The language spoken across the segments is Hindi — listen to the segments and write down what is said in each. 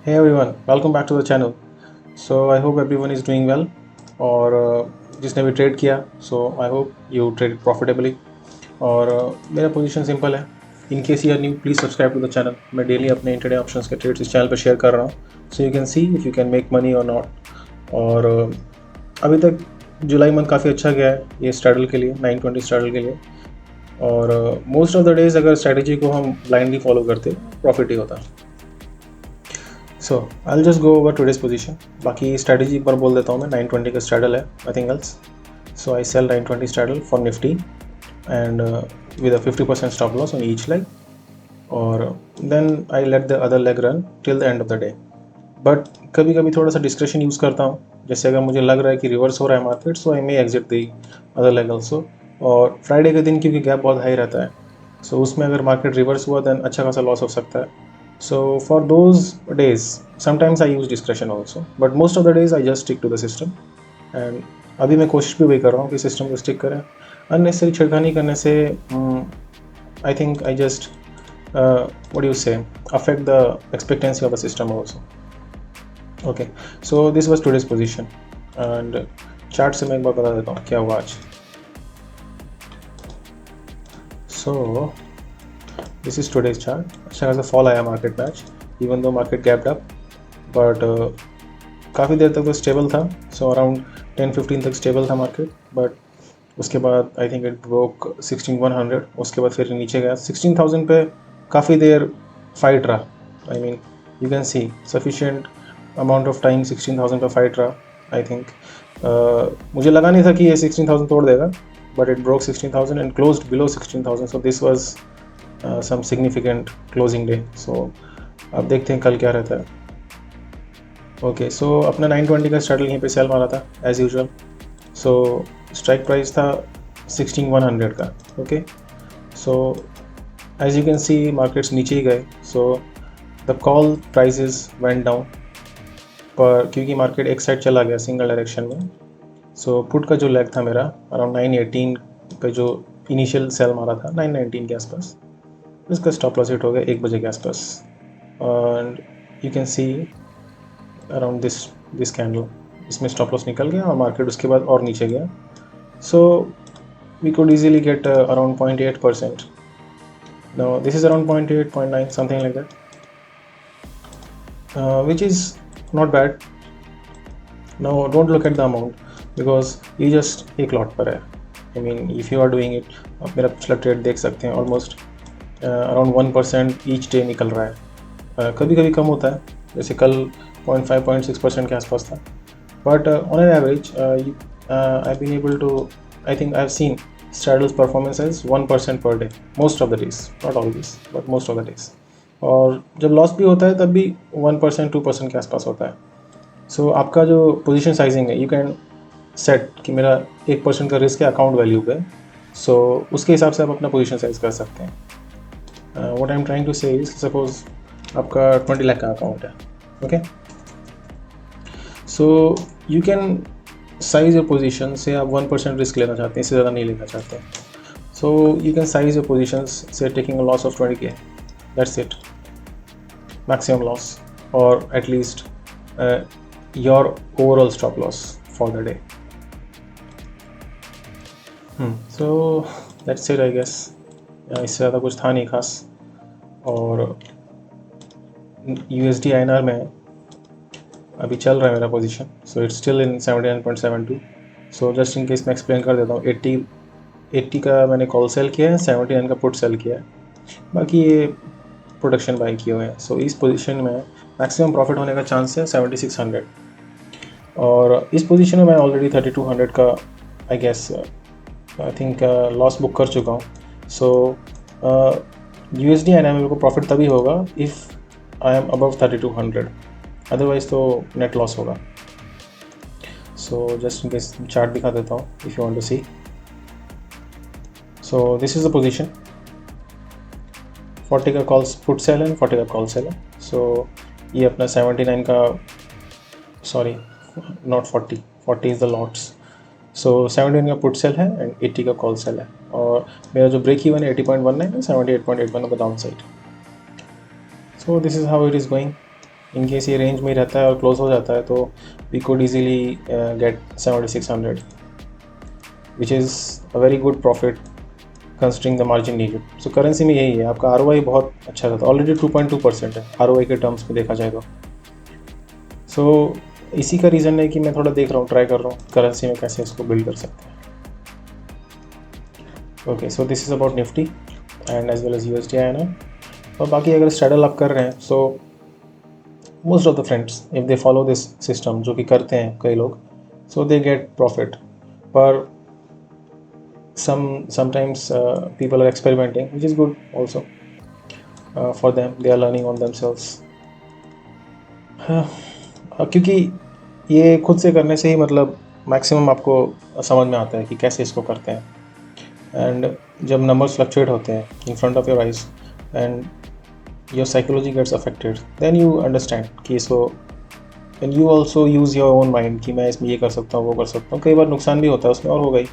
Hey everyone, welcome back to the channel. So I hope everyone is doing well और जिसने भी ट्रेड किया so I hope you trade profitably और मेरा पोजीशन सिंपल है. In case you are new please subscribe to the channel. मैं डेली अपने इंटरडे ऑप्शंस के ट्रेड्स इस चैनल पर शेयर कर रहा हूँ so you can see if you can make money or not. और अभी तक जुलाई मंथ काफ़ी अच्छा गया है ये स्ट्रैडल के लिए 920 स्ट्रैडल के लिए. और मोस्ट ऑफ द डेज अगर स्ट्रैटेजी को हम ब्लाइंडली फॉलो करते प्रॉफिट ही होता. So I will just go over today's position. बाकी स्ट्रैटेजी एक बार बोल देता हूँ मैं. 920 का स्ट्रैडल है, nothing else. So I sell 920 straddle for Nifty and with a 50% stop loss on each leg, और then I let the other leg run till the end of the day. But कभी कभी थोड़ा सा डिस्क्रिप्शन यूज़ करता हूँ. जैसे अगर मुझे लग रहा है कि रिवर्स हो रहा है market so I may exit the other leg also. और फ्राइडे के दिन क्योंकि गैप बहुत हाई रहता है सो उसमें अगर मार्केट रिवर्स हुआ दैन अच्छा खासा लॉस हो सकता है. So for those days sometimes I use description also but most of the days I just stick to the system. And अभी मैं कोशिश भी वही कर रहा हूँ कि सिस्टम को स्टिक करें. अननेसेसरी छिड़खानी करने से I think I just what do you say, affect the expectancy of the system also. Okay, so this was today's position and chart से मैं एक बार बता देता हूँ क्या हुआ आज. So this is today's chart. अच्छा खासा फॉल आया मार्केट में आज even though market gapped up but काफ़ी देर तक तो स्टेबल था. सो अराउंड 10-15 तक स्टेबल था मार्केट बट उसके बाद आई थिंक इट ब्रोक 16,100. उसके बाद फिर नीचे गया 16,000 पे काफ़ी देर फाइट रहा. I mean you can C sufficient amount of time 16,000 पे फाइट रहा. आई थिंक मुझे लगा नहीं था कि ये 16,000 तोड़ देगा but it broke 16,000 and closed below 16,000. So this was some significant closing day. So अब देखते हैं कल क्या रहता है. ओके, सो अपना 920 का स्ट्रैडल यहीं पे सेल मारा था as usual. So strike price था 16,100 का. Okay, so as you can see markets नीचे ही गए. So the call prices went down पर क्योंकि मार्केट एक साइड चला गया सिंगल डायरेक्शन में. सो पुट का जो लेग था मेरा अराउंड 918 पे जो इनिशियल सेल मारा था 919 के आसपास इसका स्टॉप लॉस हिट हो गया 1 बजे के आसपास. And you can see around this candle इसमें स्टॉप लॉस निकल गया और मार्केट उसके बाद और नीचे गया. So we could easily get around 0.8%. Now this is around 0.8, 0.9, something like that, which is not bad. Now don't look at the amount because ये just एक लॉट पर है. I mean if you are doing it, आप मेरा पिछला ट्रेड देख सकते हैं ऑलमोस्ट अराउंड 1% ईच डे निकल रहा है. कभी कभी कम होता है जैसे कल 0.5-0.6% के आसपास था but on an average I been able to I think I've seen straddles performance as 1% per day most of the days, not always but most of the days. और जब लॉस भी होता है तब भी 1% 2% के आसपास होता है. सो आपका जो पोजीशन साइजिंग है यू कैन सेट कि मेरा 1% का रिस्क है अकाउंट वैल्यू पे. सो उसके हिसाब से आप अपना पोजीशन साइज कर सकते हैं. What I am trying to say is suppose आपका 20 लाख का अकाउंट है. Okay, so you can size your position से आप 1% रिस्क लेना चाहते हैं इससे ज़्यादा नहीं लेना चाहते. So you can size your position से taking a loss of 20K. That's it, maximum loss और at least your overall stop loss for the day. So that's it I guess. इससे ज़्यादा कुछ था नहीं खास. और USD INR में अभी चल रहा है मेरा position. So it's still in 79.72. So just in case मैं एक्सप्लेन कर देता हूँ. 80 का मैंने कॉल सेल किया है, 79 का पुट सेल किया है, बाकी ये प्रोडक्शन बाई किए हुए हैं. सो इस पोजीशन में मैक्सिमम प्रॉफिट होने का चांस है 7600 और इस पोजीशन में मैं ऑलरेडी 3200 का I guess I think loss book कर चुका हूँ. सो USD INR मेरे को प्रॉफिट तभी होगा if I am above 3200, otherwise तो नेट लॉस होगा. So just in case chart दिखा देता हूँ if you want to see. So this is the position. 40 का कॉल पुट सेल है, 40 का कॉल सेल है. सो ये अपना 79 का sorry not 40 is the lots. So 79 का पुट सेल है एंड 80 का कॉल सेल है और मेरा जो ब्रेक इवन है 80.19 है, 78.81 on the down side. So this is how it is going. In case ये रेंज में रहता है और क्लोज हो जाता है तो we could easily get 7600, which is a very good profit considering the margin needed. So currency में यही है, आपका ROI बहुत अच्छा रहता है. ऑलरेडी 2.2% है ROI के टर्म्स में देखा जाए तो. सो इसी का रीज़न है कि मैं थोड़ा देख रहा हूँ, ट्राई कर रहा हूँ करेंसी में कैसे इसको बिल्ड कर सकते हैं. Okay, so this is about Nifty and as well as USD INR. और बाकी अगर स्ट्रैडल आप कर रहे हैं, so most of the friends if they follow this system, जो कि करते हैं कई लोग, सो दे गेट प्रॉफिट. पर sometimes people are experimenting, which is good also for them. They are learning on themselves. क्योंकि ये खुद से करने से ही मतलब मैक्सिमम आपको समझ में आता है कि कैसे इसको करते हैं. एंड जब नंबर्स फ्लक्चुएट होते हैं in front of your eyes and your psychology gets affected, then you understand कि इसको, and you also use your own mind कि मैं इसमें ये कर सकता हूँ, वो कर सकता हूँ. कई बार नुकसान भी होता है उसमें, और हो गई,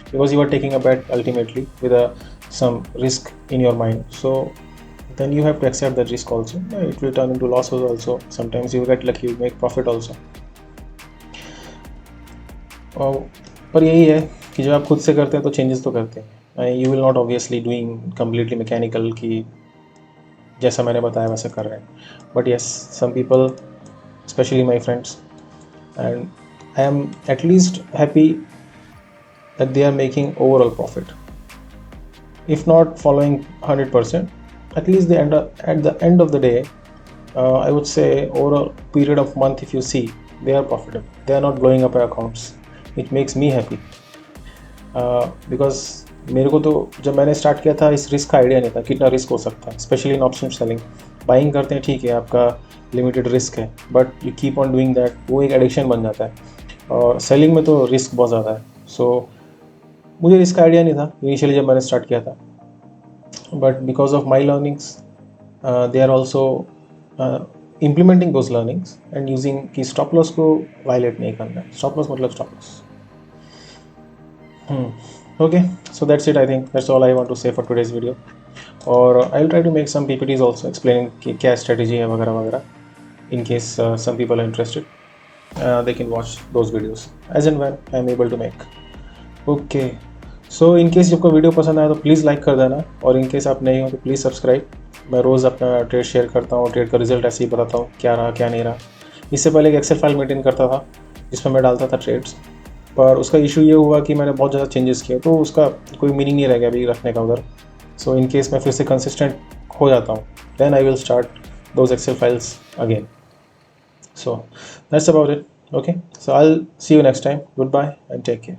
because you are taking a bet ultimately with some risk in your mind. So then you have to accept that risk also. It will turn into losses also. Sometimes you get lucky, you make profit also. पर यही है कि जब आप खुद से करते हैं तो चेंजेस तो करते हैं. You will not obviously doing completely mechanical कि जैसा मैंने बताया वैसा कर रहे हैं. But yes, some people, specially my friends, and I am at least happy that they are making overall profit. If not following 100%, at least at the end of the day, I would say over a period of month, if you see, they are profitable. They are not blowing up their accounts. It makes me happy. Because मेरे को तो जब मैंने स्टार्ट किया था इस रिस्क का आइडिया नहीं था कितना रिस्क हो सकता है, specially in option selling. Buying करते हैं ठीक है, आपका लिमिटेड रिस्क है, but you keep on doing that, वो एक एडिक्शन बन जाता है. और सेलिंग में तो रिस्क बहुत ज़्यादा है. सो मुझे इसका आइडिया नहीं था इनिशियली जब मैंने स्टार्ट किया था. But because of my learnings, they are also implementing those learnings and using कि स्टॉप लॉस को वायलेट नहीं करना है. स्टॉप लॉस मतलब stop loss. Okay, so that's it. I think that's all I want to say for today's video. और I will try to make some PPTs also explaining कि क्या स्ट्रेटेजी है वगैरह वगैरह. In case some people are interested, they can watch those videos as and when I am able to make. Okay, so in case आपको वीडियो पसंद आया तो प्लीज़ लाइक कर देना, और इन केस आप नहीं हो तो प्लीज़ सब्सक्राइब. मैं रोज़ अपना ट्रेड शेयर करता हूँ, ट्रेड का रिजल्ट ऐसे ही बताता हूँ क्या रहा क्या नहीं रहा. इससे पहले एक एक्सेल फाइल मेंटेन करता था जिसमें मैं डालता था ट्रेड्स, पर उसका इशू ये हुआ कि मैंने बहुत ज़्यादा चेंजेस किए तो उसका कोई मीनिंग नहीं रह गया अभी रखने का उधर. सो इन केस मैं फिर से कंसिस्टेंट हो जाता हूँ, then I will start those excel files again. So that's about it. Okay, so I'll see you next time. Goodbye and take care.